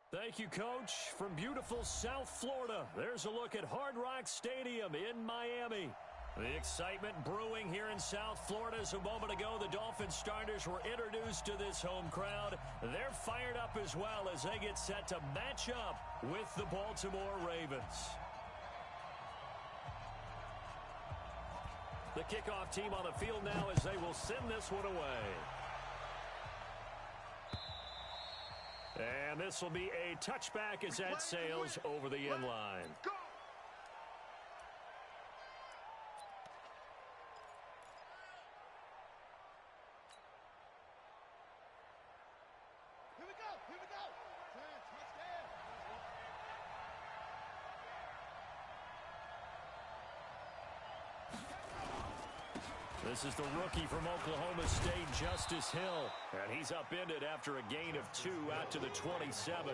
Thank you, Coach. From beautiful South Florida, there's a look at Hard Rock Stadium in Miami. The excitement brewing here in South Florida as a moment ago the Dolphins starters were introduced to this home crowd. They're fired up as well as they get set to match up with the Baltimore Ravens. The kickoff team on the field now as they will send this one away. And this will be a touchback as that sails over the end line. This is the rookie from Oklahoma State, Justice Hill. And he's upended after a gain of 2 out to the 27.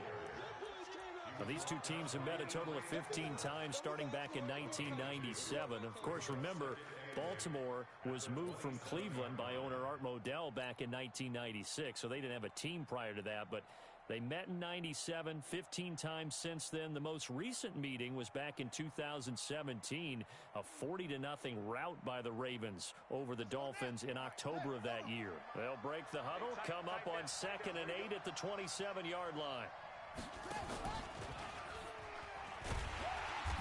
Now, these two teams have met a total of 15 times starting back in 1997. Of course, remember, Baltimore was moved from Cleveland by owner Art Modell back in 1996, so they didn't have a team prior to that. But they met in 97, 15 times since then. The most recent meeting was back in 2017, a 40-0 rout by the Ravens over the Dolphins in October of that year. They'll break the huddle, come up on 2nd and 8 at the 27-yard line.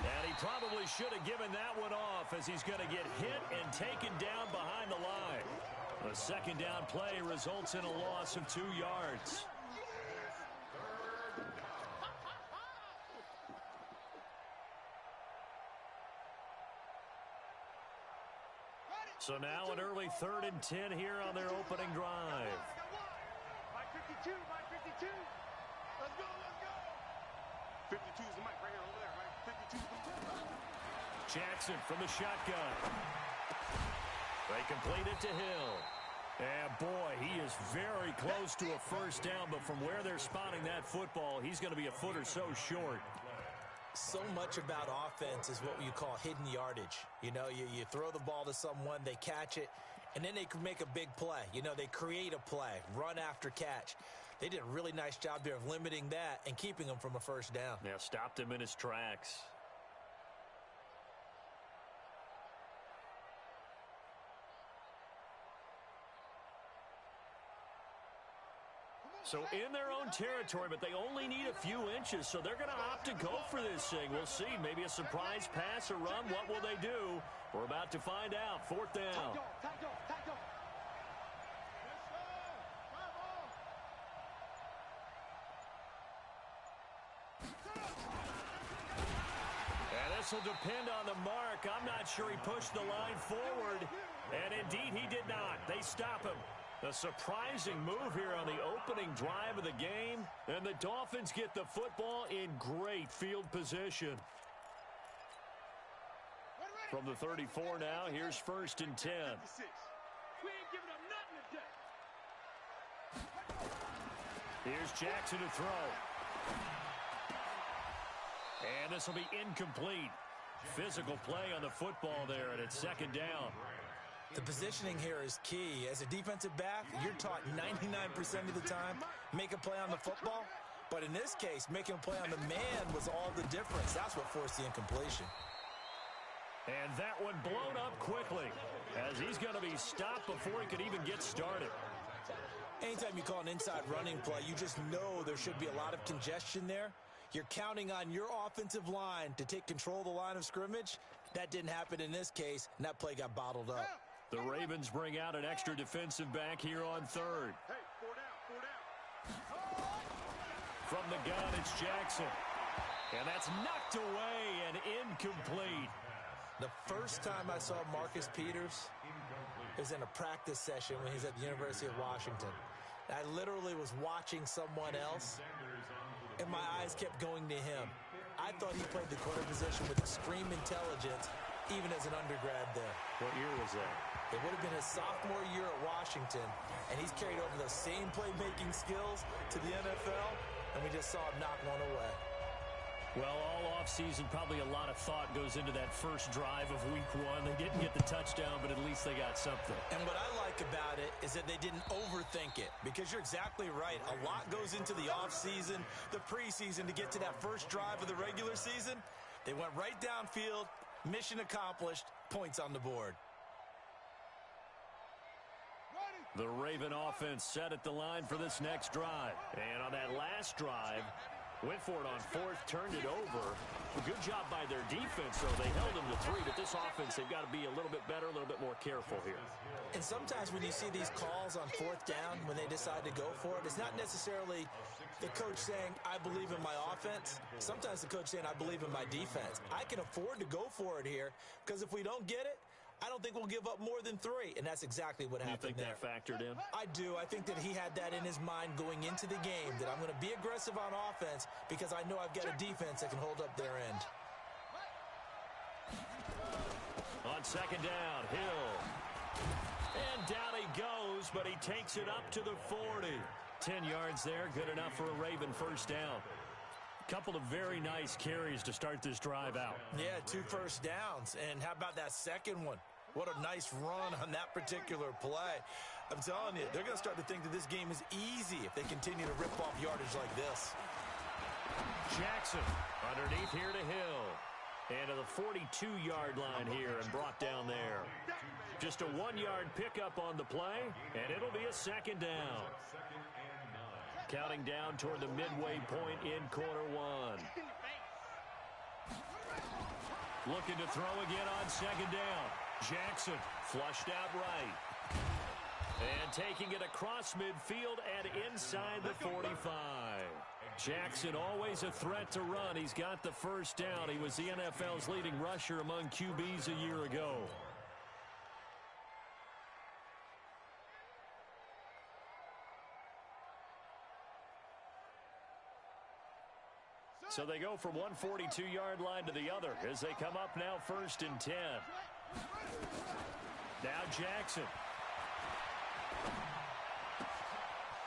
And he probably should have given that one off as he's going to get hit and taken down behind the line. The second down play results in a loss of 2 yards. So now an early 3rd and 10 here on their opening drive. Mike 52, Mike 52. Let's go, let's go. 52 is the mic right here over there, right? 52 is the mic. Jackson from the shotgun. They complete it to Hill. And boy, he is very close to a first down, but from where they're spotting that football, he's going to be a foot or so short. So much about offense is what you call hidden yardage. You know, you throw the ball to someone, they catch it, and then they can make a big play. You know, they create a play, run after catch. They did a really nice job there of limiting that and keeping him from a first down. Yeah, stopped him in his tracks. So in their own territory, but they only need a few inches, so they're going to opt to go for this thing. We'll see. Maybe a surprise pass or run. What will they do? We're about to find out. 4th down. And this will depend on the mark. I'm not sure he pushed the line forward. And indeed, he did not. They stop him. A surprising move here on the opening drive of the game. And the Dolphins get the football in great field position. From the 34 now, here's 1st and 10. We ain't giving up nothing today. Here's Jackson to throw. And this will be incomplete. Physical play on the football there, and it's 2nd down. The positioning here is key. As a defensive back, you're taught 99% of the time, make a play on the football. But in this case, making a play on the man was all the difference. That's what forced the incompletion. And that one blown up quickly as he's going to be stopped before he could even get started. Anytime you call an inside running play, you just know there should be a lot of congestion there. You're counting on your offensive line to take control of the line of scrimmage. That didn't happen in this case, and that play got bottled up. The Ravens bring out an extra defensive back here on 3rd. Hey, 4 down, 4 down. From the gun, it's Jackson. And that's knocked away and incomplete. The first time I saw Marcus Peters was in a practice session when he was at the University of Washington. I literally was watching someone else, and my eyes kept going to him. I thought he played the corner position with extreme intelligence, even as an undergrad there. What year was that? It would have been his sophomore year at Washington, and he's carried over those same playmaking skills to the NFL, and we just saw him knock one away. Well, all offseason, probably a lot of thought goes into that first drive of week one. They didn't get the touchdown, but at least they got something. And what I like about it is that they didn't overthink it, because you're exactly right. A lot goes into the offseason, the preseason, to get to that first drive of the regular season. They went right downfield, mission accomplished, points on the board. The Raven offense set at the line for this next drive. And on that last drive, went for it on fourth, turned it over. A good job by their defense, though. They held them to 3, but this offense, they've got to be a little bit better, a little bit more careful here. And sometimes when you see these calls on fourth down, when they decide to go for it, it's not necessarily the coach saying, I believe in my offense. Sometimes the coach saying, I believe in my defense. I can afford to go for it here, because if we don't get it, I don't think we'll give up more than 3, and that's exactly what happened there. You think that factored in? I do. I think that he had that in his mind going into the game, that I'm going to be aggressive on offense because I know I've got a defense that can hold up their end. On second down, Hill. And down he goes, but he takes it up to the 40. 10 yards there, good enough for a Raven first down. Couple of very nice carries to start this drive out. Yeah, 2 first downs. And how about that second one? What a nice run on that particular play. I'm telling you, they're going to start to think that this game is easy if they continue to rip off yardage like this. Jackson underneath here to Hill. And to the 42-yard line here and brought down there. Just a 1-yard pickup on the play, and it'll be a second down. Counting down toward the midway point in quarter one. Looking to throw again on second down. Jackson flushed out right. And taking it across midfield and inside the 45. Jackson always a threat to run. He's got the first down. He was the NFL's leading rusher among QBs a year ago. So they go from one 42-yard line to the other as they come up now first and 10. Now Jackson.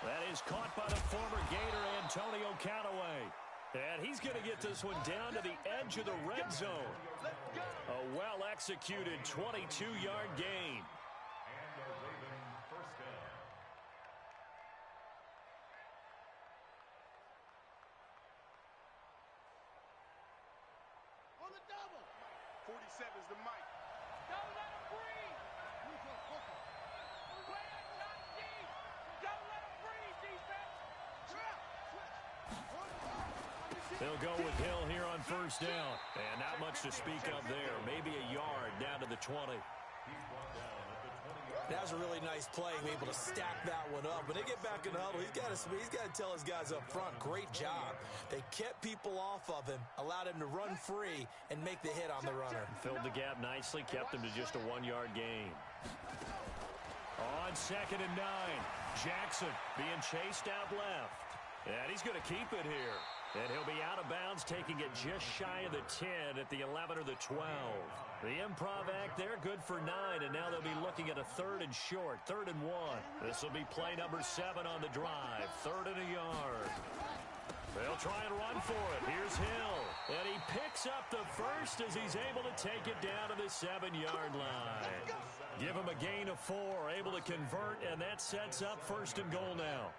That is caught by the former Gator Antonio Callaway. And he's going to get this one down to the edge of the red zone. A well-executed 22-yard gain. Is the mic. Don't let him breathe. Play that shot deep. Don't let him breathe, defense. They'll go with Hill here on first down. And not much to speak of there. Maybe a yard down to the 20. That was a really nice play, able to stack that one up. When they get back in the huddle, he's got to tell his guys up front, great job. They kept people off of him, allowed him to run free, and make the hit on the runner. Filled the gap nicely, kept him to just a 1-yard gain. On second and 9, Jackson being chased out left. And he's going to keep it here. And he'll be out of bounds, taking it just shy of the 10 at the 11 or the 12. The improv act there, good for 9, and now they'll be looking at a 3rd and short, 3rd and 1. This will be play number 7 on the drive, 3rd and a yard. They'll try and run for it. Here's Hill, and he picks up the first as he's able to take it down to the 7-yard line. Give him a gain of 4, able to convert, and that sets up 1st and goal now.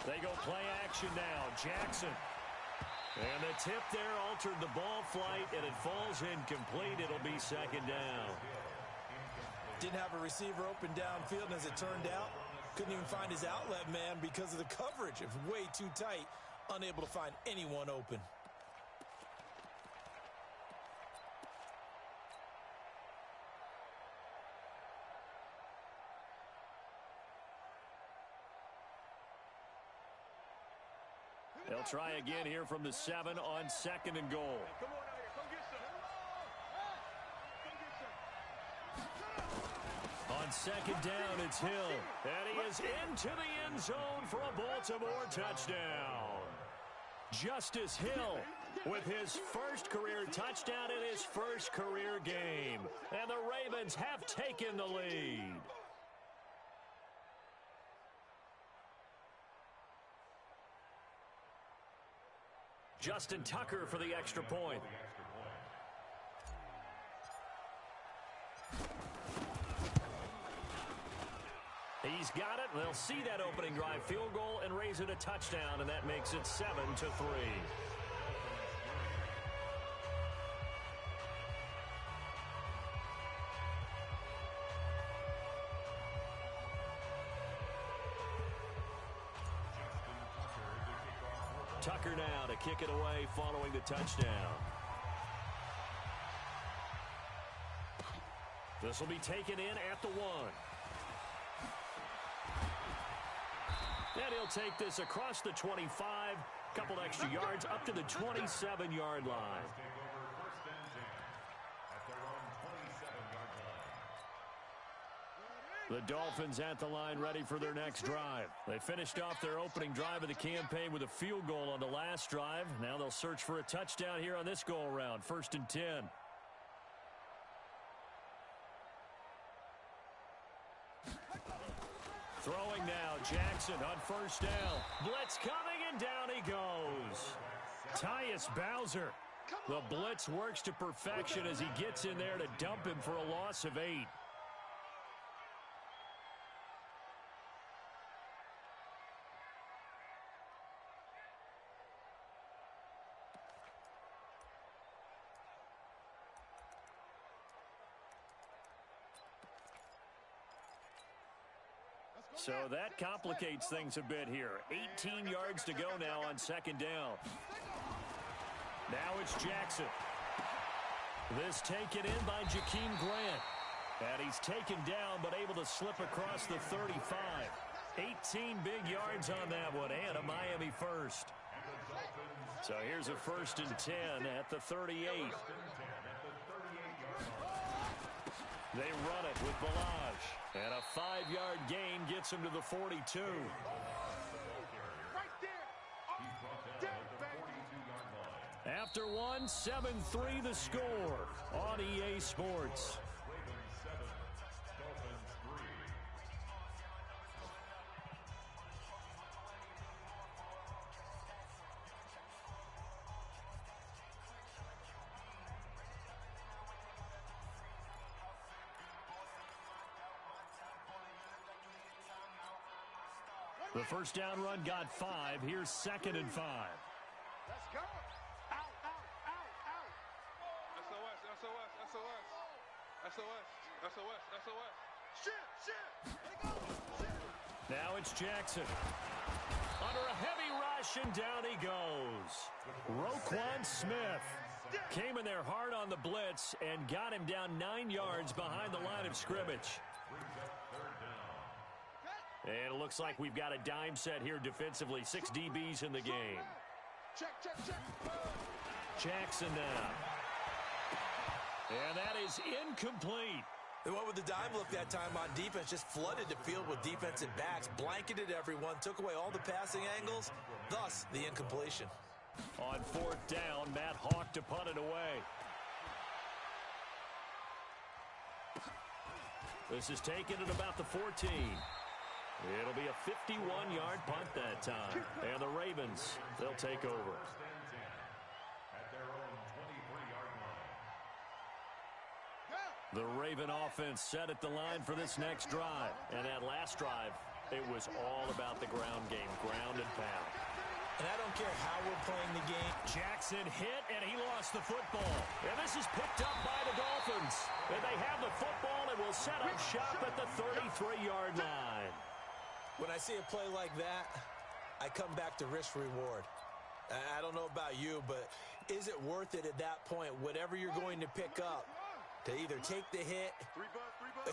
They go play action now. Jackson. And the tip there altered the ball flight, and it falls incomplete. It'll be second down. Didn't have a receiver open downfield, and as it turned out, couldn't even find his outlet man because of the coverage. It was way too tight, unable to find anyone open. They'll try again here from the 7 on 2nd and goal. Come on out here. Come get some. On second down, it's Hill. And he is into the end zone for a Baltimore touchdown. Justice Hill with his first career touchdown in his first career game. And the Ravens have taken the lead. Justin Tucker for the extra point. He's got it. They'll see that opening drive field goal and raise it a touchdown, and that makes it 7-3. Tucker now to kick it away following the touchdown. This will be taken in at the 1. And he'll take this across the 25, couple extra yards up to the 27-yard line. The Dolphins at the line ready for their next drive. They finished off their opening drive of the campaign with a field goal on the last drive. Now they'll search for a touchdown here on this go-around. 1st and 10. Throwing now, Jackson on 1st down. Blitz coming, and down he goes. Tyus Bowser. The blitz works to perfection as he gets in there to dump him for a loss of 8. So that complicates things a bit here. 18 yards to go now on 2nd down. Now it's Jackson. This taken in by Jakeem Grant. And he's taken down but able to slip across the 35. 18 big yards on that one and a Miami first. So here's a 1st and 10 at the 38. They run it with Balaj. And a 5-yard gain gets him to the 42. Right there. After one, 7-3 the score on EA Sports. The 1st down run got 5. Here's 2nd and 5. Let's go. Out, out, out, out. SOS, SOS, SOS. SOS, SOS, SOS. Shit. Now it's Jackson. Under a heavy rush, and down he goes. Roquan Smith came in there hard on the blitz and got him down 9 yards behind the line of scrimmage. And it looks like we've got a dime set here defensively. 6 DBs in the game. Check. Jackson now. And that is incomplete. They went with the dime look that time on defense, just flooded the field with defensive backs, blanketed everyone, took away all the passing angles, thus the incompletion. On 4th down, Matt Hawk to punt it away. This is taken at about the 14. It'll be a 51-yard punt that time. And the Ravens, they'll take over. The Raven offense set at the line for this next drive. And that last drive, it was all about the ground game, ground and pound. And I don't care how we're playing the game. Jackson hit, and he lost the football. And this is picked up by the Dolphins. And they have the football and will set up shop at the 33-yard line. When I see a play like that, I come back to risk reward. I don't know about you, but is it worth it at that point, whatever you're going to pick up, to either take the hit,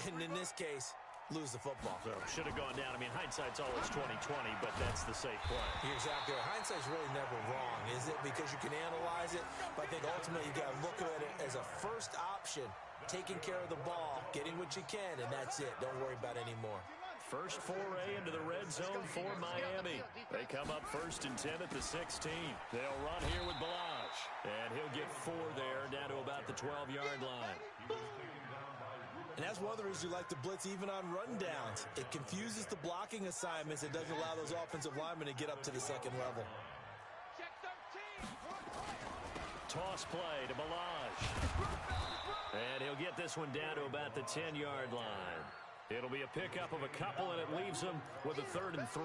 and in this case, lose the football? So should have gone down. I mean, hindsight's always 20/20, but that's the safe play. You're exactly right. Hindsight's really never wrong, is it? Because you can analyze it, but I think ultimately you got to look at it as a first option, taking care of the ball, getting what you can, and that's it. Don't worry about it anymore. First foray into the red zone for Miami. They come up 1st and 10 at the 16. They'll run here with Balaj. And he'll get 4 there, down to about the 12-yard line. And that's one of the reasons you like to blitz even on rundowns. It confuses the blocking assignments. It doesn't allow those offensive linemen to get up to the second level. Check 13. Toss play to Balaj. And he'll get this one down to about the 10-yard line. It'll be a pickup of a couple, and it leaves them with a 3rd and 3.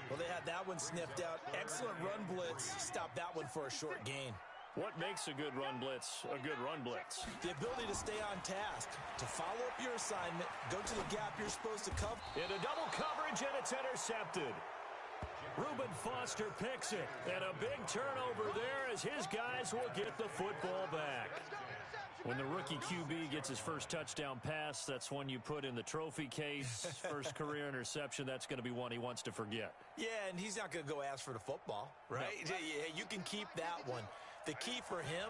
Well, they had that one sniffed out. Excellent run blitz. Stop that one for a short gain. What makes a good run blitz a good run blitz? The ability to stay on task, to follow up your assignment, go to the gap you're supposed to cover. Into double coverage, and it's intercepted. Reuben Foster picks it, and a big turnover there as his guys will get the football back. When the rookie QB gets his first touchdown pass, that's one you put in the trophy case. First career interception, that's going to be one he wants to forget. Yeah, and he's not going to go ask for the football, right? No. Yeah, you can keep that one. The key for him,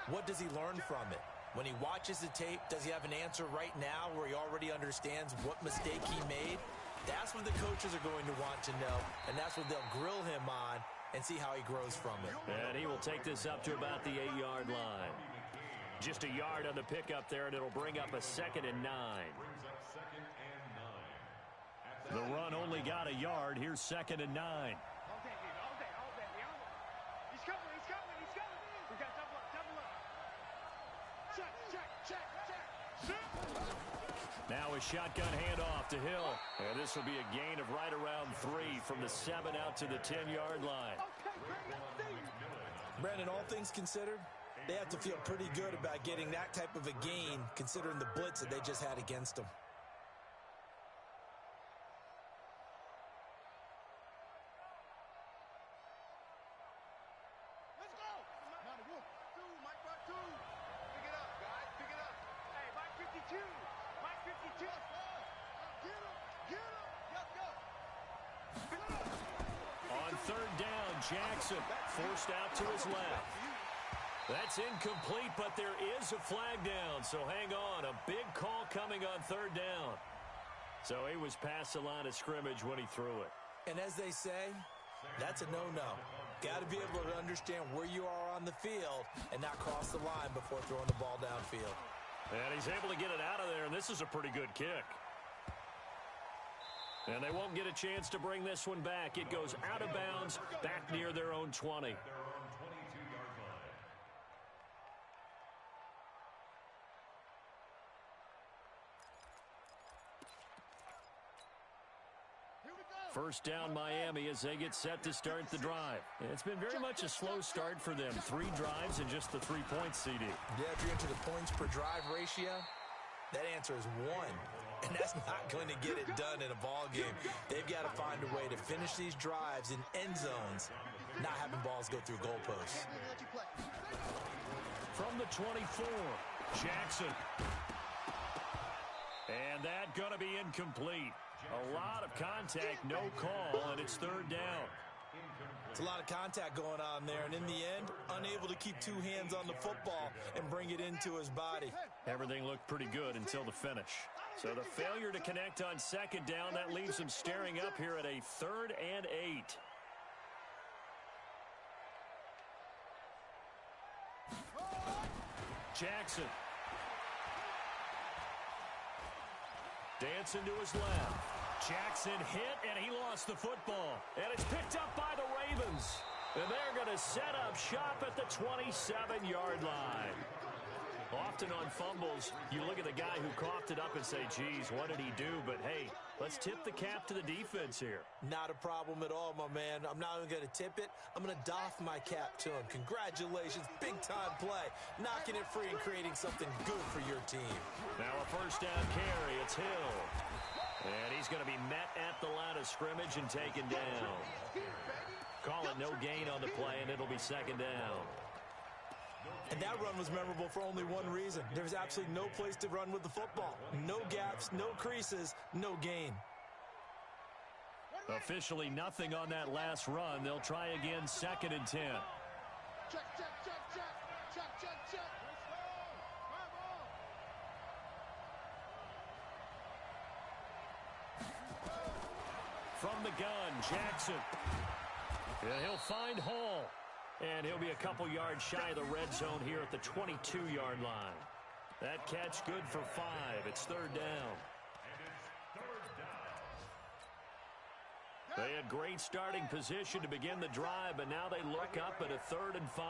what does he learn from it? When he watches the tape, does he have an answer right now where he already understands what mistake he made? That's what the coaches are going to want to know, and that's what they'll grill him on and see how he grows from it. And he will take this up to about the 8-yard line. Just a yard on the pickup there, and it'll bring up a 2nd and 9. The run only got a yard. Here's 2nd and 9. All day. He's coming. We got double up. Check. Now a shotgun handoff to Hill. And this will be a gain of right around 3 from the 7 out to the 10-yard line. Brandon, all things considered, they have to feel pretty good about getting that type of a gain considering the blitz that they just had against them. Let's go. Mike Buck 2. Pick it up, guys. Pick it up. Hey, Mike 52. Mike 52. Get him. Let's go. On 3rd down, Jackson forced out to his left. That's incomplete, but there is a flag down, so hang on. A big call coming on 3rd down. So he was past the line of scrimmage when he threw it. And as they say, that's a no-no. Got to be able to understand where you are on the field and not cross the line before throwing the ball downfield. And he's able to get it out of there, and this is a pretty good kick. And they won't get a chance to bring this one back. It goes out of bounds back near their own 20. First down, Miami, as they get set to start the drive. It's been very much a slow start for them. 3 drives and just the 3 points, CD. Yeah, if you're into the points per drive ratio, that answer is 1. And that's not going to get it done in a ball game. They've got to find a way to finish these drives in end zones, not having balls go through goalposts. From the 24, Jackson. And that going to be incomplete. A lot of contact, no call, and it's 3rd down. It's a lot of contact going on there, and in the end, unable to keep 2 hands on the football and bring it into his body. Everything looked pretty good until the finish. So the failure to connect on 2nd down, that leaves him staring up here at a 3rd and 8. Jackson. Dancing to his left. Jackson hit, and he lost the football. And it's picked up by the Ravens. And they're going to set up shop at the 27-yard line. Often on fumbles, you look at the guy who coughed it up and say, geez, what did he do? But, hey, let's tip the cap to the defense here. Not a problem at all, my man. I'm not even going to tip it. I'm going to doff my cap to him. Congratulations. Big-time play. Knocking it free and creating something good for your team. Now a first down carry. It's Hill. And he's going to be met at the line of scrimmage and taken down. Call it no gain on the play, and it'll be 2nd down. And that run was memorable for only one reason. There's absolutely no place to run with the football. No gaps, no creases, no gain. Officially nothing on that last run. They'll try again, 2nd and 10. Check. From the gun, Jackson. And he'll find Hall. And he'll be a couple yards shy of the red zone here at the 22-yard line. That catch good for 5. It's 3rd down. They had great starting position to begin the drive, but now they look up at a 3rd and 5.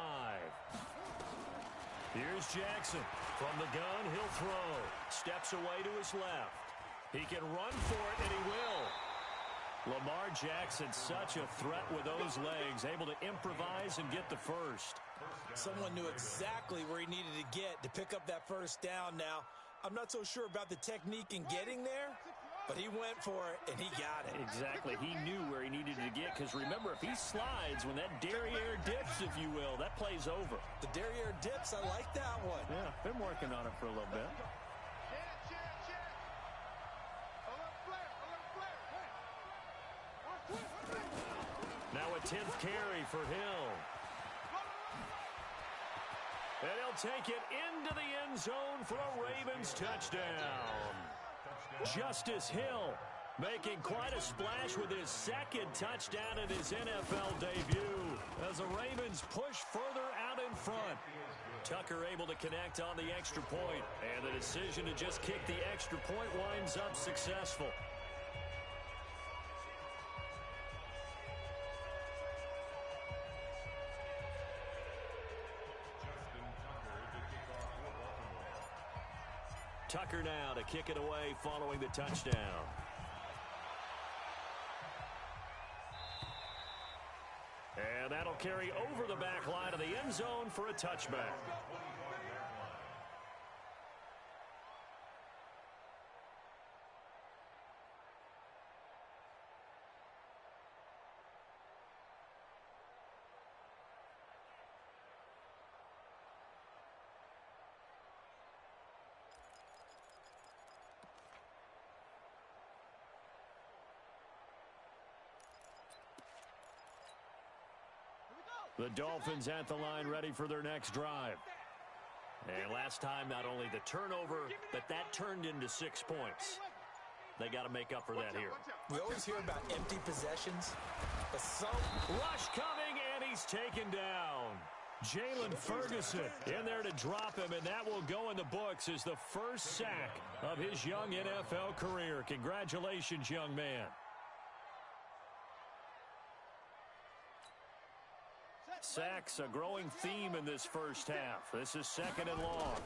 Here's Jackson. From the gun, he'll throw. Steps away to his left. He can run for it, and he will. Lamar Jackson, such a threat with those legs, able to improvise and get the first. Someone knew exactly where he needed to get to pick up that first down now. I'm not so sure about the technique in getting there, but he went for it, and he got it. Exactly. He knew where he needed to get, because remember, if he slides, when that derriere dips, if you will, that play's over. The derriere dips, I like that one. Yeah, been working on it for a little bit. Now a 10th carry for Hill. And he'll take it into the end zone for a Ravens touchdown. Justice Hill making quite a splash with his 2nd touchdown in his NFL debut as the Ravens push further out in front. Tucker able to connect on the extra point, and the decision to just kick the extra point winds up successful. Tucker now to kick it away following the touchdown. And that'll carry over the back line of the end zone for a touchback. The Dolphins at the line ready for their next drive. And last time, not only the turnover, but that turned into 6 points. They got to make up for that here. We always hear about empty possessions, but some... Rush coming, and he's taken down. Jalen Ferguson in there to drop him, and that will go in the books as the first sack of his young NFL career. Congratulations, young man. Sacks, a growing theme in this first half. This is 2nd and long.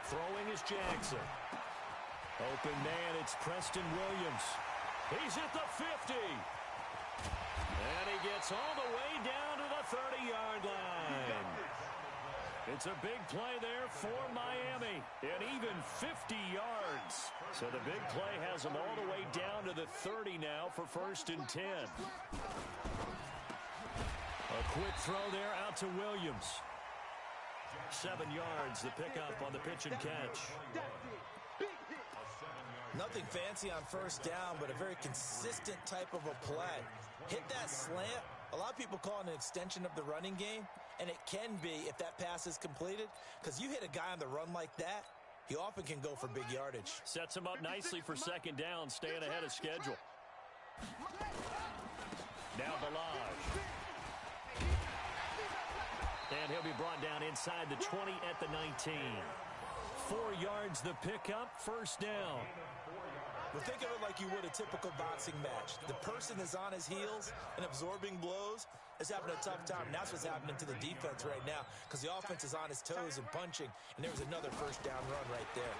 Throwing is Jackson. Open man, it's Preston Williams. He's at the 50. And he gets all the way down to the 30-yard line. It's a big play there for Miami. And even 50 yards. So the big play has them all the way down to the 30 now for 1st and 10. A quick throw there out to Williams. 7 yards, the pickup on the pitch and catch. Nothing fancy on first down, but a very consistent type of a play. Hit that slant. A lot of people call it an extension of the running game, and it can be if that pass is completed, because you hit a guy on the run like that, he often can go for big yardage. Sets him up nicely for 2nd down, staying ahead of schedule. Now Balaj. And he'll be brought down inside the 20 at the 19. 4 yards the pickup, 1st down. Well, think of it like you would a typical boxing match. The person is on his heels and absorbing blows is having a tough time. And that's what's happening to the defense right now, because the offense is on his toes and punching. And there was another 1st down run right there.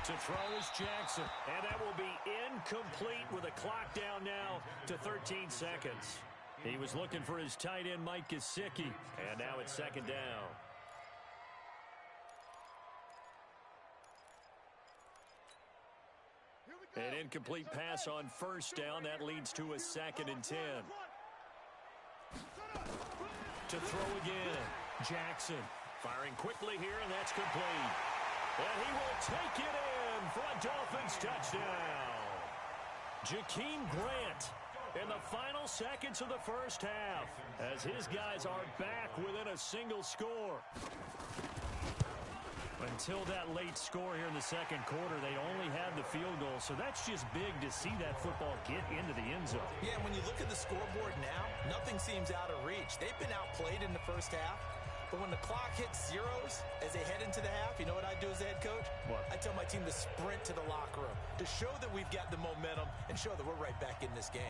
To throw is Jackson. And that will be incomplete with a clock down now to 13 seconds. He was looking for his tight end, Mike Gesicki. And now it's 2nd down. An incomplete pass on 1st down. That leads to a 2nd and 10. To throw again. Jackson firing quickly here, and that's complete. And he will take it in for a Dolphins touchdown. Jakeem Grant in the final seconds of the first half as his guys are back within a single score. Until that late score here in the 2nd quarter, they only had the field goal, so that's just big to see that football get into the end zone. Yeah, when you look at the scoreboard now, nothing seems out of reach. They've been outplayed in the first half, But when the clock hits zeros as they head into the half, you know what I do as the head coach? What? I tell my team to sprint to the locker room to show that we've got the momentum and show that we're right back in this game.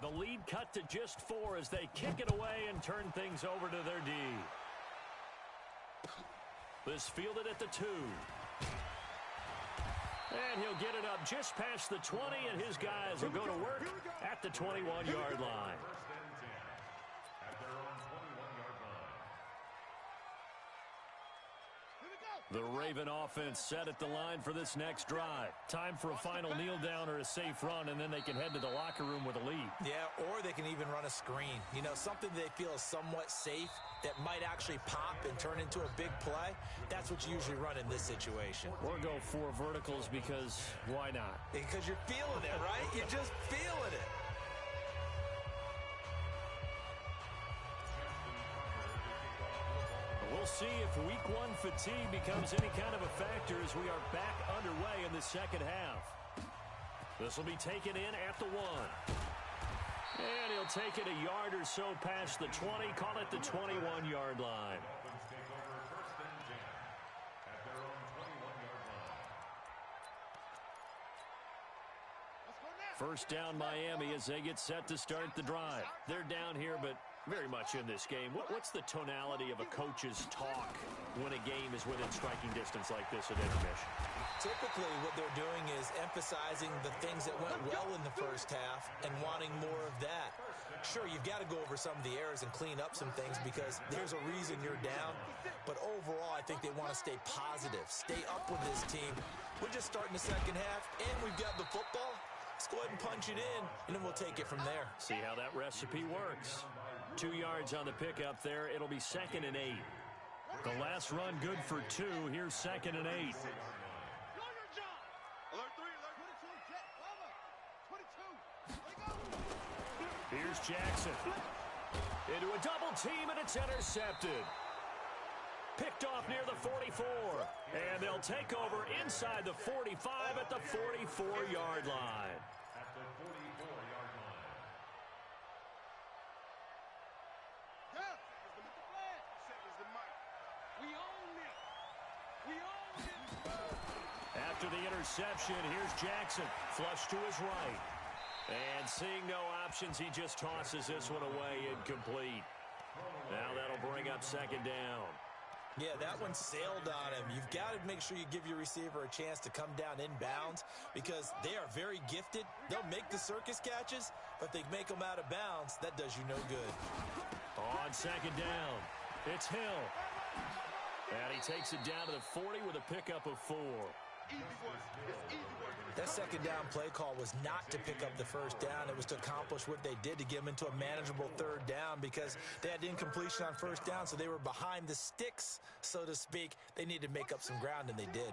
The lead cut to just 4 as they kick it away and turn things over to their D. This fielded at the 2. And he'll get it up just past the 20, and his guys will go to work at the 21-yard line. The Raven offense set at the line for this next drive. Time for a final kneel down or a safe run, and then they can head to the locker room with a lead. Yeah, or they can even run a screen. You know, something they feel is somewhat safe that might actually pop and turn into a big play. That's what you usually run in this situation. Or go 4 verticals because why not? Because you're feeling it, right? You're just feeling it. We'll see if week 1 fatigue becomes any kind of a factor as we are back underway in the second half. This will be taken in at the 1. And he'll take it a yard or so past the 20, call it the 21-yard line. First down Miami as they get set to start the drive. They're down here, but very much in this game. What's the tonality of a coach's talk when a game is within striking distance like this at intermission? Typically, what they're doing is emphasizing the things that went well in the first half and wanting more of that. Sure, you've got to go over some of the errors and clean up some things because there's a reason you're down. But overall, I think they want to stay positive, stay up with this team. We're just starting the second half, and we've got the football. Let's go ahead and punch it in, and then we'll take it from there. See how that recipe works. 2 yards on the pickup there. It'll be 2nd and 8. The last run good for 2. Here's 2nd and 8. Here's Jackson. Into a double team, and it's intercepted. Picked off near the 44. And they'll take over inside the 45 at the 44-yard line. After the interception, here's Jackson. Flush to his right. And seeing no options, he just tosses this one away incomplete. Now that'll bring up 2nd down. Yeah, that one sailed on him. You've got to make sure you give your receiver a chance to come down inbounds because they are very gifted. They'll make the circus catches, but if they make them out of bounds, that does you no good. On 2nd down, it's Hill. And he takes it down to the 40 with a pickup of 4. That 2nd down play call was not to pick up the 1st down. It was to accomplish what they did to get them into a manageable 3rd down because they had incompletion on 1st down, so they were behind the sticks, so to speak. They needed to make up some ground, and they did.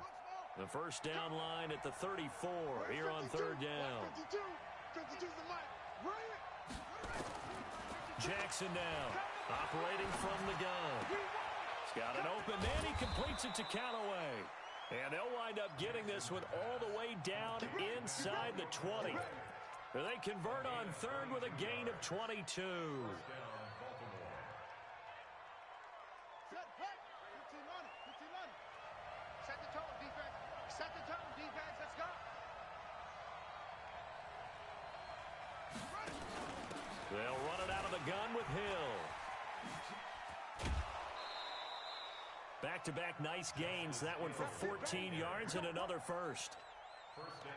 The 1st down line at the 34 here on 3rd down. Jackson now, operating from the gun. He's got an open man. He completes it to Callaway. And they'll wind up getting this one all the way down inside the 20. They convert on 3rd with a gain of 22. Set the tone, defense. Set the tone, defense. Let's go. They'll run it out of the gun with Hill. Back-to-back nice gains. That one for 14 yards and another first.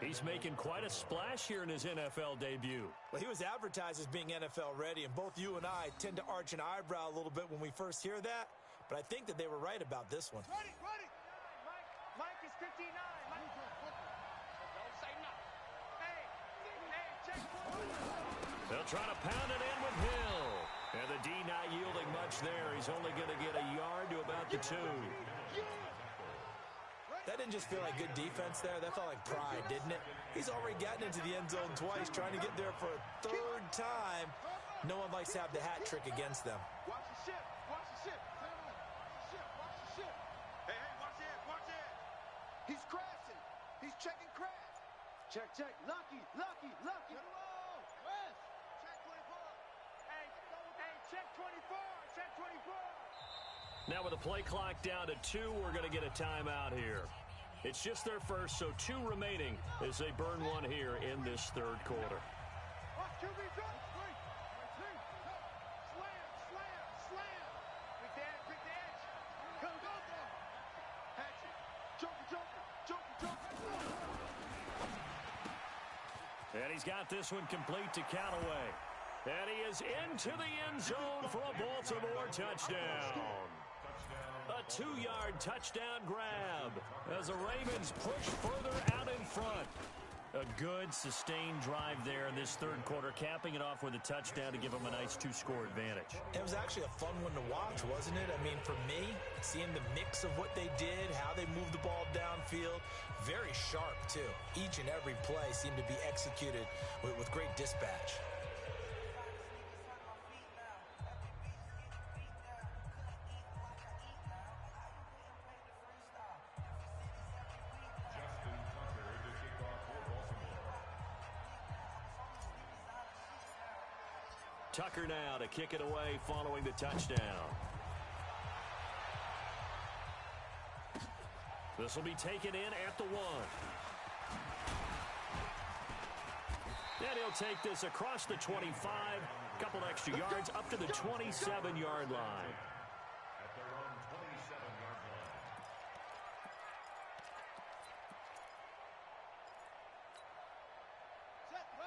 He's making quite a splash here in his NFL debut. Well, he was advertised as being NFL ready, and both you and I tend to arch an eyebrow a little bit when we first hear that, but I think that they were right about this one. Ready. Mike is 59. Mike. Don't say nothing. Hey, check. They'll try to pound it in with Hill. And the D not yielding much there. He's only going to get a yard to about the 2. That didn't just feel like good defense there. That felt like pride, didn't it? He's already gotten into the end zone twice, trying to get there for a third time. No one likes to have the hat trick against them. Watch the ship. Watch the ship. Watch the ship. Hey, watch it. Watch it. He's crashing. He's checking crash. Check. Lucky. Get him low. West. Check 24. Hey, check 24. Check 24. Now with the play clock down to 2, we're going to get a timeout here. It's just their first, so 2 remaining as they burn one here in this third quarter. Watch QB drop. Slam. Quick the edge. Go. Hatchet. Joker. And he's got this one complete to Callaway. And he is into the end zone for a Baltimore touchdown. A 2-yard touchdown grab as the Ravens push further out in front. A good, sustained drive there in this third quarter, capping it off with a touchdown to give them a nice 2-score advantage. It was actually a fun one to watch, wasn't it? I mean, for me, seeing the mix of what they did, how they moved the ball downfield, very sharp, too. Each and every play seemed to be executed with great dispatch. Tucker now to kick it away following the touchdown. This will be taken in at the 1. And he'll take this across the 25, couple extra yards up to the 27-yard line.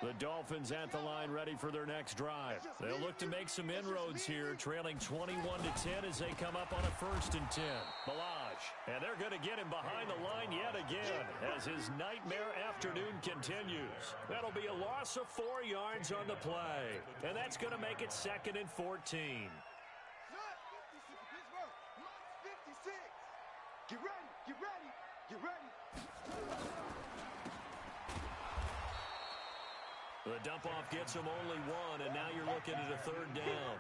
The Dolphins at the line ready for their next drive. They'll look to make some inroads here, trailing 21-10 as they come up on a 1st and 10. Balaj, and they're going to get him behind the line yet again as his nightmare afternoon continues. That'll be a loss of 4 yards on the play, and that's going to make it 2nd and 14. 56. Get ready. The dump-off gets him only 1, and now you're looking at a 3rd down.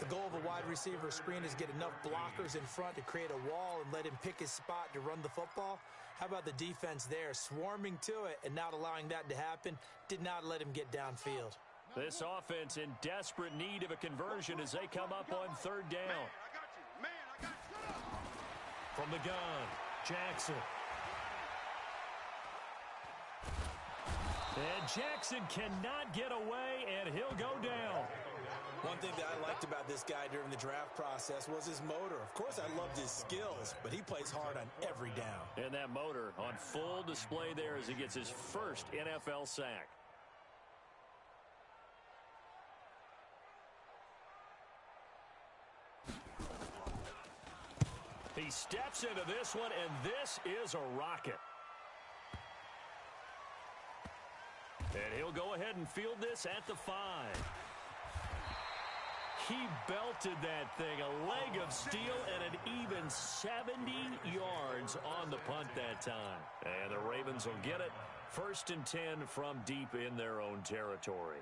The goal of a wide receiver screen is get enough blockers in front to create a wall and let him pick his spot to run the football. How about the defense there, swarming to it and not allowing that to happen? Did not let him get downfield. This offense in desperate need of a conversion as they come up on 3rd down. Man, I got you. From the gun, Jackson. And Jackson cannot get away, and he'll go down. One thing that I liked about this guy during the draft process was his motor. Of course, I loved his skills, but he plays hard on every down. And that motor on full display there as he gets his first NFL sack. He steps into this one, and this is a rocket. And he'll go ahead and field this at the 5. He belted that thing, a leg of steel, and an even 70 yards on the punt that time. And the Ravens will get it. 1st and 10 from deep in their own territory.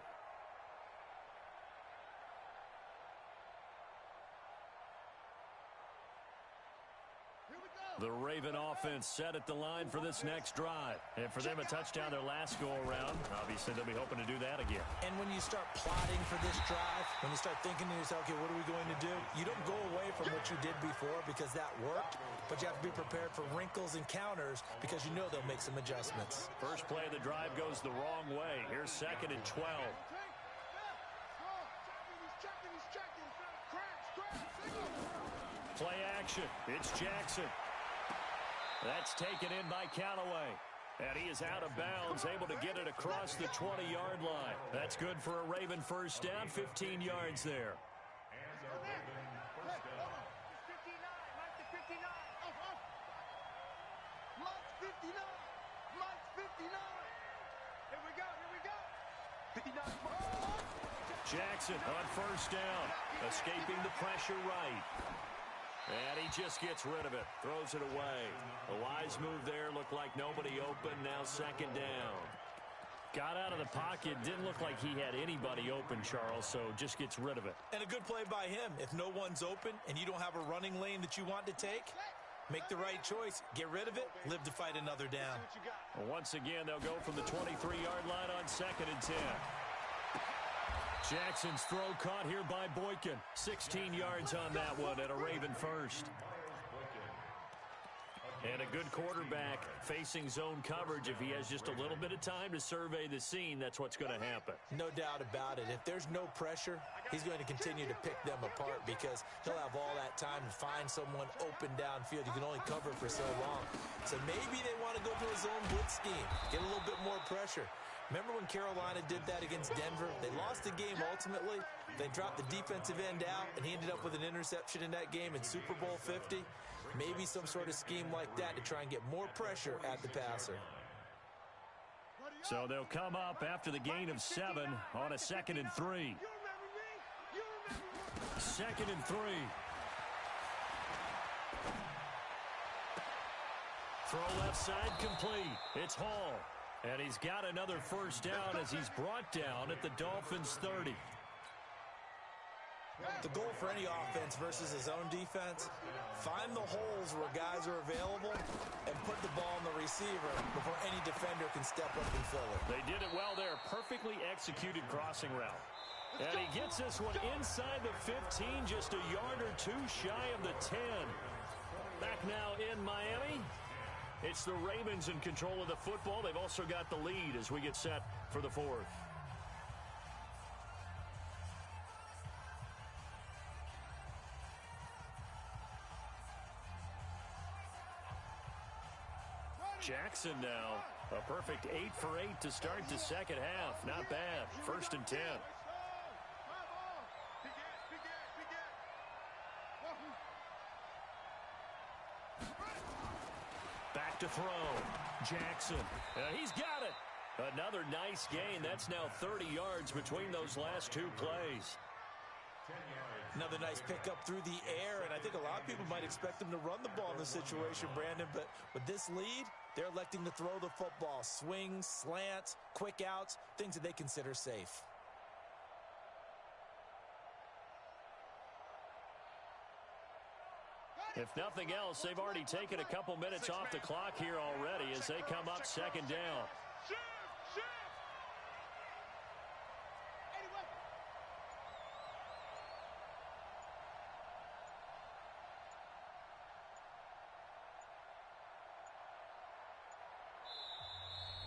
The Raven offense set at the line for this next drive. And for them, a touchdown their last go-around. Obviously, they'll be hoping to do that again. And when you start plotting for this drive, when you start thinking to yourself, okay, what are we going to do? You don't go away from what you did before because that worked, but you have to be prepared for wrinkles and counters because you know they'll make some adjustments. First play of the drive goes the wrong way. Here's 2nd and 12. Play action. It's Jackson. That's taken in by Callaway. And he is out of bounds, able to get it across the 20-yard line. That's good for a Raven 1st down, 15 yards there. Jackson on 1st down, escaping the pressure right. And he just gets rid of it, throws it away. A wise move there, looked like nobody open, now second down. Got out of the pocket, didn't look like he had anybody open, Charles, so just gets rid of it. And a good play by him. If no one's open and you don't have a running lane that you want to take, make the right choice. Get rid of it, live to fight another down. Well, once again, they'll go from the 23-yard line on 2nd and 10. Jackson's throw caught here by Boykin. 16 yards on that one and a Raven first. And a good quarterback facing zone coverage. If he has just a little bit of time to survey the scene, that's what's going to happen. No doubt about it. If there's no pressure, he's going to continue to pick them apart because he'll have all that time to find someone open downfield. You can only cover for so long. So maybe they want to go to a zone blitz scheme, get a little bit more pressure. Remember when Carolina did that against Denver? They lost the game ultimately. They dropped the defensive end out, and he ended up with an interception in that game in Super Bowl 50. Maybe some sort of scheme like that to try and get more pressure at the passer. So they'll come up after the gain of 7 on a 2nd and 3. 2nd and 3. Throw left side complete. It's Hall. And he's got another first down as he's brought down at the Dolphins' 30. The goal for any offense versus a zone defense, find the holes where guys are available and put the ball on the receiver before any defender can step up and fill it. They did it well there. Perfectly executed crossing route. And he gets this one inside the 15, just a yard or two shy of the 10. Back now in Miami. It's the Ravens in control of the football. They've also got the lead as we get set for the 4th. Jackson now, a perfect 8 for 8 to start the second half. Not bad. 1st and 10. Back to throw. Jackson. He's got it. Another nice gain. That's now 30 yards between those last 2 plays. Another nice pickup through the air, and I think a lot of people might expect them to run the ball in this situation, Brandon, but with this lead, they're electing to throw the football. Swings, slants, quick outs, things that they consider safe. If nothing else, they've already taken a couple minutes off the clock here already as they come up 2nd down.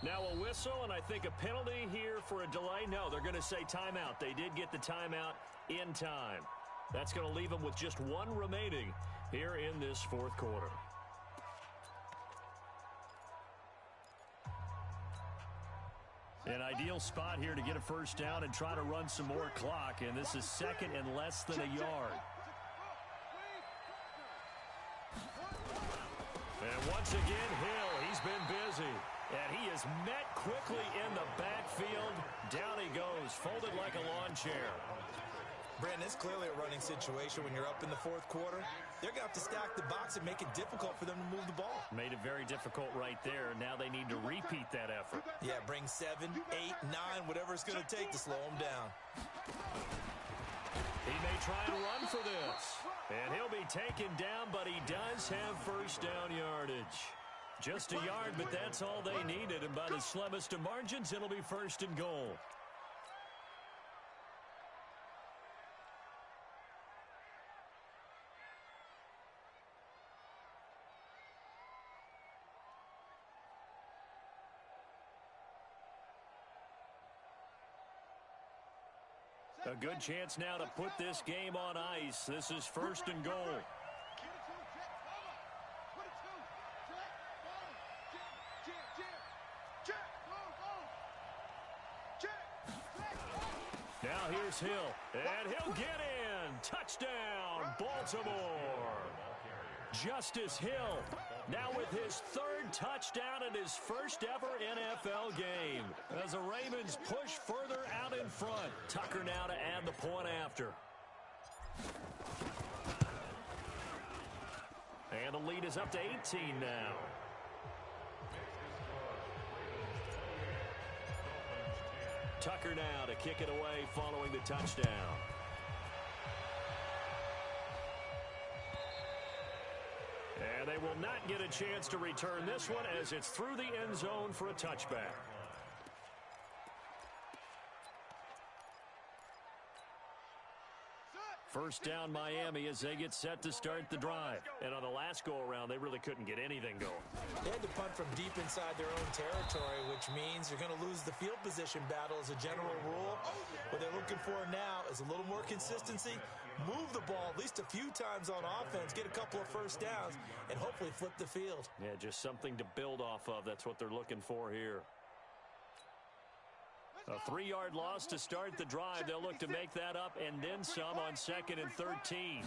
Now a whistle, and I think a penalty here for a delay. No, they're going to say timeout. They did get the timeout in time. That's going to leave them with just 1 remaining here in this 4th quarter. An ideal spot here to get a first down and try to run some more clock, and this is 2nd and less than a yard. And once again, Hill, he's been busy. And he is met quickly in the backfield. Down he goes, folded like a lawn chair. Brandon, it's clearly a running situation when you're up in the 4th quarter. They're going to have to stack the box and make it difficult for them to move the ball. Made it very difficult right there. Now they need to repeat that effort. Yeah, bring 7, 8, 9, whatever it's going to take to slow them down. He may try and run for this. And he'll be taken down, but he does have first down yardage. Just a yard, but that's all they needed. And by the slimmest of margins, it'll be 1st and goal. A good chance now to put this game on ice. This is 1st and goal. Now here's Hill, and he'll get in. Touchdown, Baltimore. Justice Hill, now with his 3rd touchdown in his first ever NFL game. As the Ravens push further out in front. Tucker now to add the point after. lead is up to 18 now. Tucker now to kick it away following the touchdown. And they will not get a chance to return this one as it's through the end zone for a touchback. First down Miami as they get set to start the drive. And on the last go-around, they really couldn't get anything going. They had to punt from deep inside their own territory, which means you're going to lose the field position battle as a general rule. What they're looking for now is a little more consistency, move the ball at least a few times on offense, get a couple of first downs, and hopefully flip the field. Yeah, just something to build off of. That's what they're looking for here. A 3-yard loss to start the drive. They'll look to make that up and then some on 2nd and 13.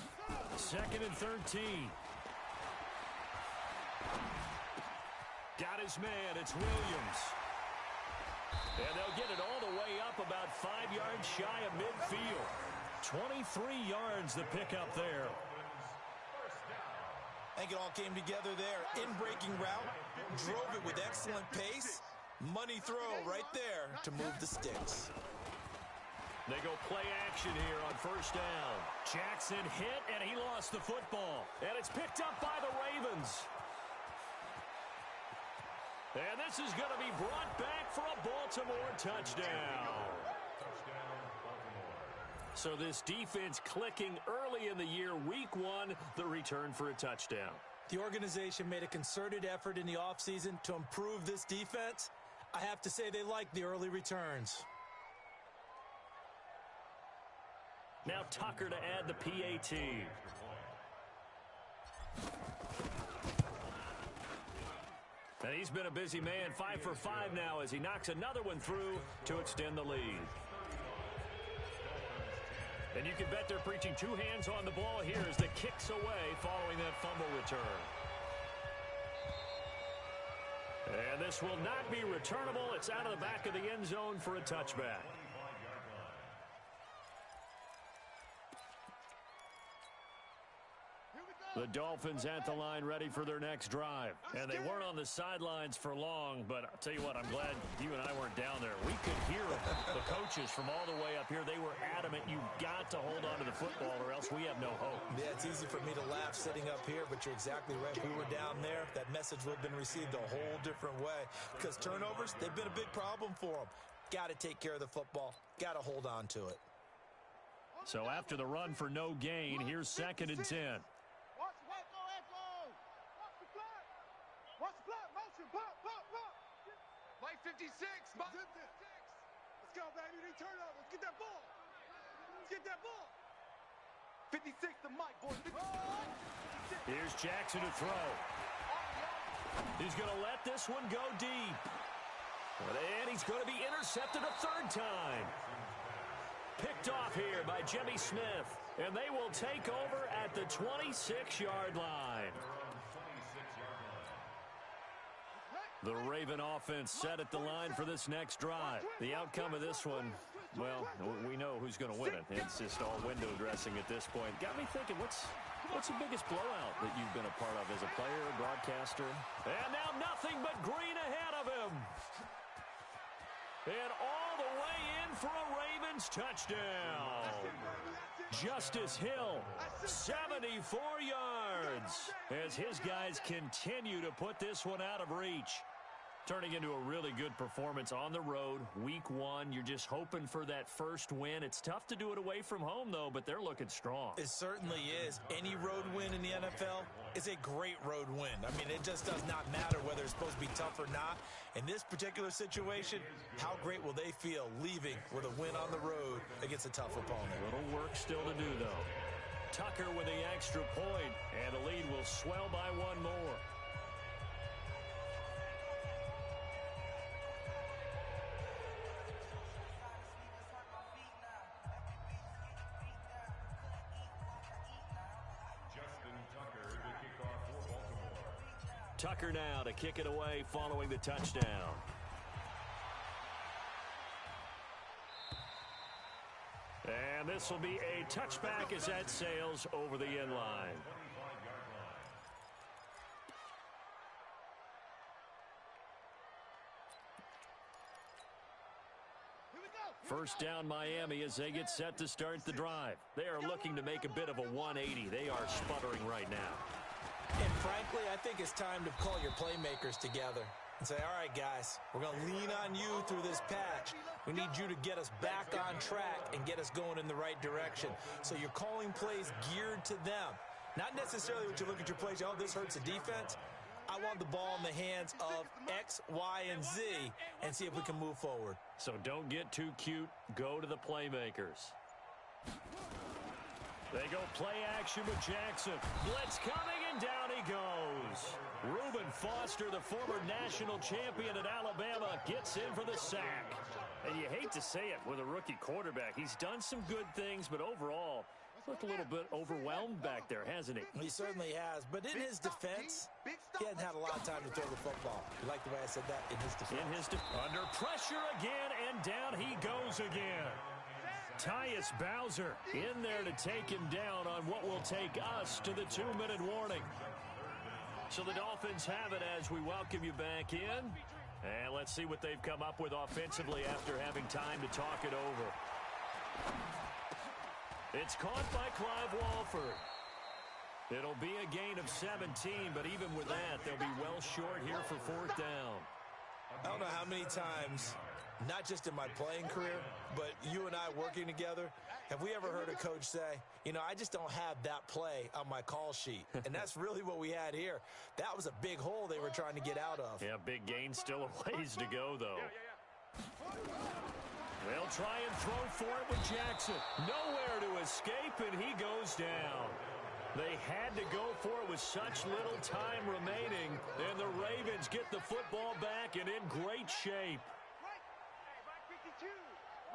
2nd and 13. Got his man. It's Williams. And they'll get it all the way up about 5 yards shy of midfield. 23 yards the pickup there. I think it all came together there. In-breaking route, drove it with excellent pace. Money throw right there to move the sticks. They go play action here on first down. Jackson hit, and he lost the football. And it's picked up by the Ravens. And this is going to be brought back for a Baltimore touchdown. So this defense clicking early in the year, week 1, the return for a touchdown. The organization made a concerted effort in the offseason to improve this defense. I have to say they like the early returns. Now Tucker to add the PAT. And he's been a busy man, 5 for 5 now as he knocks another one through to extend the lead. And you can bet they're preaching 2 hands on the ball here as the kick's away following that fumble return. And this will not be returnable. It's out of the back of the end zone for a touchback. The Dolphins at the line ready for their next drive. And they weren't on the sidelines for long, but I'll tell you what, I'm glad you and I weren't down there. We could hear the coaches from all the way up here. They were adamant, you've got to hold on to the football or else we have no hope. Yeah, it's easy for me to laugh sitting up here, but you're exactly right. If we were down there, that message would have been received a whole different way. Because turnovers, they've been a big problem for them. Got to take care of the football. Got to hold on to it. So after the run for no gain, here's 2nd and 10. Mike 56. Let's go, baby. They turn over. Let's get that ball. Let's get that ball. 56 to Mike, boy. 56. Here's Jackson to throw. He's going to let this one go deep. And he's going to be intercepted a 3rd time. Picked off here by Jimmy Smith. And they will take over at the 26-yard line. The Raven offense set at the line for this next drive. The outcome of this one, well, we know who's going to win it. It's just all window dressing at this point. Got me thinking, what's the biggest blowout that you've been a part of as a player, a broadcaster? And now nothing but green ahead of him. And all the way in for a Ravens touchdown. Justice Hill, 74 yards, as his guys continue to put this one out of reach. Turning into a really good performance on the road, week 1. You're just hoping for that first win. It's tough to do it away from home, though, but they're looking strong. It certainly is. Any road win in the NFL is a great road win. I mean, it just does not matter whether it's supposed to be tough or not. In this particular situation, how great will they feel leaving with a win on the road against a tough opponent? A little work still to do, though. Tucker with the extra point, and the lead will swell by 1 more. Tucker now to kick it away following the touchdown. And this will be a touchback as that sails over the end line. First down Miami as they get set to start the drive. They are looking to make a bit of a 180. They are sputtering right now. And frankly, I think it's time to call your playmakers together and say, all right, guys, we're going to lean on you through this patch. We need you to get us back on track and get us going in the right direction. So you're calling plays geared to them. Not necessarily what you look at your plays, oh, this hurts the defense. I want the ball in the hands of X, Y, and Z and see if we can move forward. So don't get too cute. Go to the playmakers. They go play action with Jackson. Blitz coming, and down he goes. Reuben Foster, the former national champion at Alabama, gets in for the sack. And you hate to say it with a rookie quarterback. He's done some good things, but overall, looked a little bit overwhelmed back there, hasn't he? He certainly has. But in his defense, he hasn't had a lot of time to throw the football. You like the way I said that? In his defense. Under pressure again, and down he goes again. Tyus Bowser in there to take him down on what will take us to the 2-minute warning. So the Dolphins have it as we welcome you back in. And let's see what they've come up with offensively after having time to talk it over. It's caught by Clive Walford. It'll be a gain of 17, but even with that, they'll be well short here for fourth down. I don't know how many times, not just in my playing career, but you and I working together, have we ever heard a coach say, you know, I just don't have that play on my call sheet. And that's really what we had here. That was a big hole they were trying to get out of. Yeah, big gain, still a ways to go, though. They'll try and throw for it with Jackson. Nowhere to escape, and he goes down. They had to go for it with such little time remaining, and the Ravens get the football back and in great shape. Mike 52.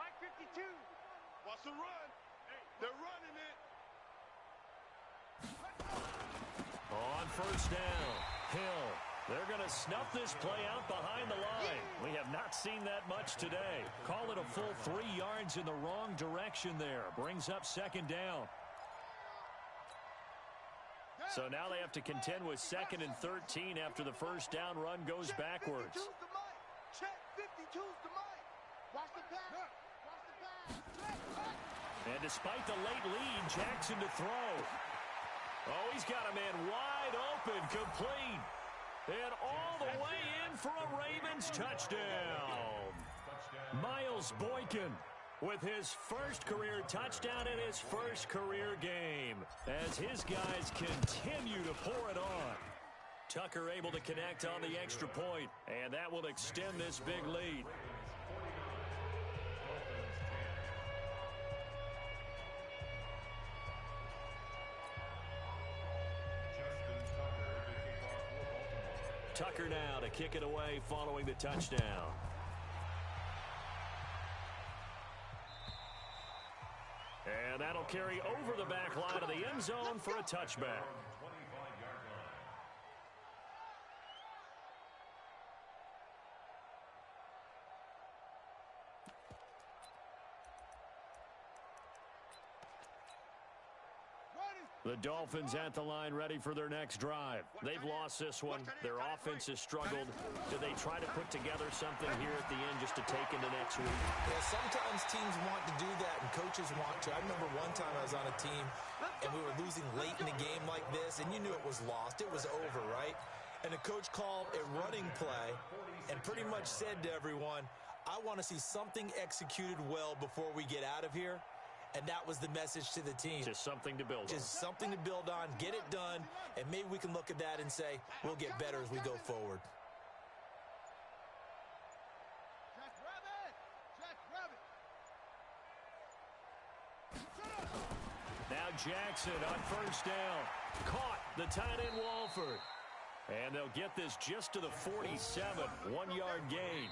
Mike 52. Watch the run. They're running it. On first down, Hill. They're going to snuff this play out behind the line. We have not seen that much today. Call it a full 3 yards in the wrong direction there. Brings up second down. So now they have to contend with 2nd and 13 after the first down run goes backwards. Check 52's the mic. Watch the pass. Watch the pass. And despite the late lead, Jackson to throw. Oh, he's got a man wide open, complete. And all the way in for a Ravens touchdown. Miles Boykin with his first career touchdown in his first career game as his guys continue to pour it on. Tucker able to connect on the extra point, and that will extend this big lead. Tucker now to kick it away following the touchdown. And that'll carry over the back line of the end zone for a touchback. The Dolphins at the line ready for their next drive. They've lost this one. Their offense has struggled. Do they try to put together something here at the end just to take into next week? Yeah, sometimes teams want to do that and coaches want to. I remember one time I was on a team and we were losing late in a game like this, and you knew it was lost. It was over, right? And the coach called a running play and pretty much said to everyone, I want to see something executed well before we get out of here. And that was the message to the team. Just something to build on. Just something to build on, get it done, and maybe we can look at that and say, we'll get better as we go forward. Now Jackson on first down. Caught the tight end Walford. And they'll get this just to the 47. 1-yard gain.